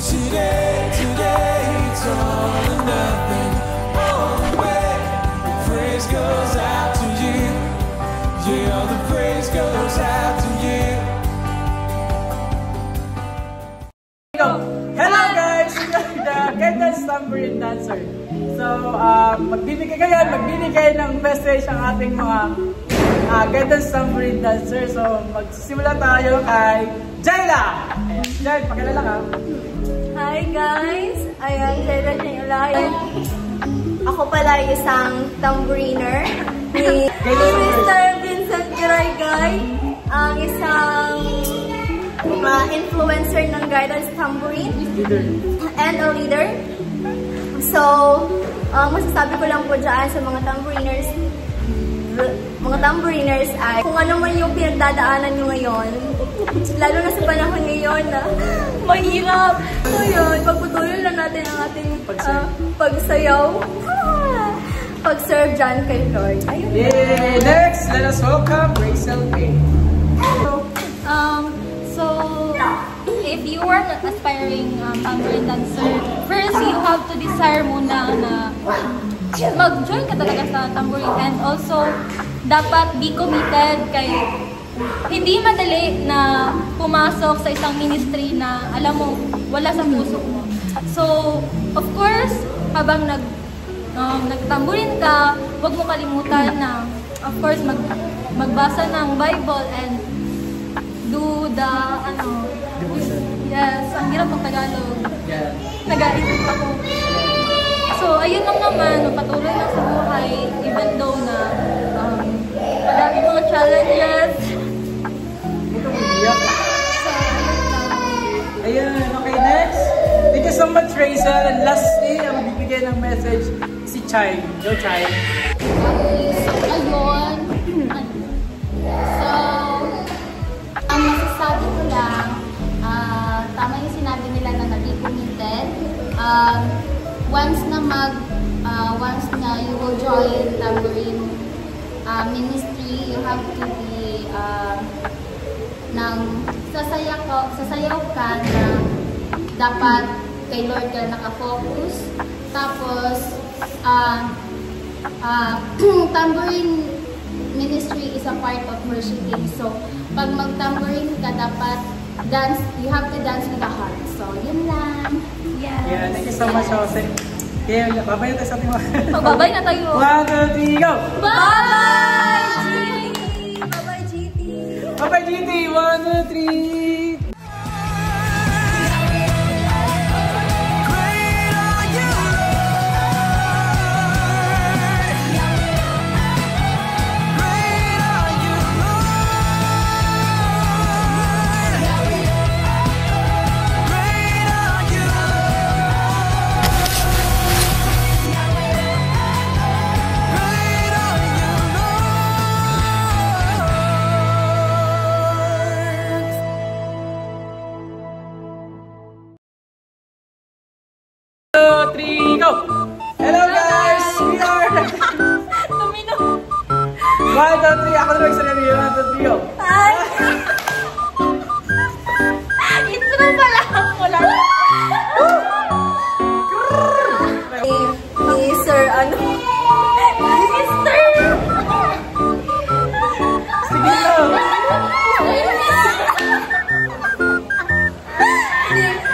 Today, it's all or nothing. Always, praise goes out to you. Yeah, all the praise goes out to you. Hello guys! We are the Guidance Tambourine Dancer. So, magbibigay ng message ang ating mga Guidance Tambourine Dancer. So, magsisimula tayo kay Jayla! Jay, pakilala ka. Hi guys! Ayan, Jayla Jayulayan. Ako pala isang tambouriner ni Mr. Vincent Garagay, ang isang influencer ng Guidance Tambourine and a leader. So, masasabi ko lang po dyan sa mga tambouriners ay kung ano man yung pinagdadaanan nyo ngayon, lalo na sa panahon ngayon na mahirap. So yun, pagputuloy lang natin ang ating pagsayaw, pag-serve dyan kay Lord. Ayun. Yay! Next, let us welcome Rachel K. So, if you are an aspiring tambourine dancer, first you have to desire muna na mag-join ka talaga sa tambourine, and also dapat be committed kay hindi madali na pumasok sa isang ministry na alam mo wala sa puso mo. So, of course, habang nagtambourine ka, huwag mo kalimutan na of course magbasa ng Bible and do the yes, ang hirap ng Tagalog. Yeah. Nag-aisip ako. So, ayun lang naman, patuloy lang sa buhay, even though na madami mga challenges. Ito mo biyak. So, ayun lang. Ayan, okay, next. Thank you so much, Rachel. And lastly, ang magbibigay ng message si Chai. Go, Chai. Okay, so ayun. So, ang masasabi ko lang, tama yung sinabi nila na naging committed. Once na you will join tambourine ministry, you have to be sasayaw ka na dapat kay Lord ka nakafocus. Tapos tambourine ministry is a part of worshiping. So pag mag-tambourine ka, dapat dance, you have to dance with the heart. So yun lang. Yes. Yeah, thank you so much, Jose. Okay, babay na tayo sa ating mga. Babay na tayo. 1, 2, 3, go! Bye! Bye-bye, GT! Bye-bye, GT! 1, 2, 3! Go! Hello guys! We are... Tumino! 1, 2, 3! Ako na magsasabi. 1, 2, 3, go! Hi! Intro pala! Wala na! Ni Sir, Mister! Sige lang!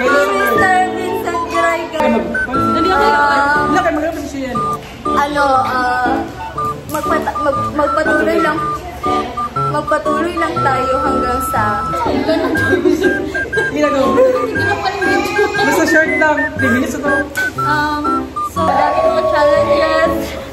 Mr. Vincent Garagay. Dali ako yun! Wala kayo magandang posisyon yan. Magpatuloy lang tayo hanggang sa Go! Basta short lang. 3 minutes ito. So, dami mga challenges.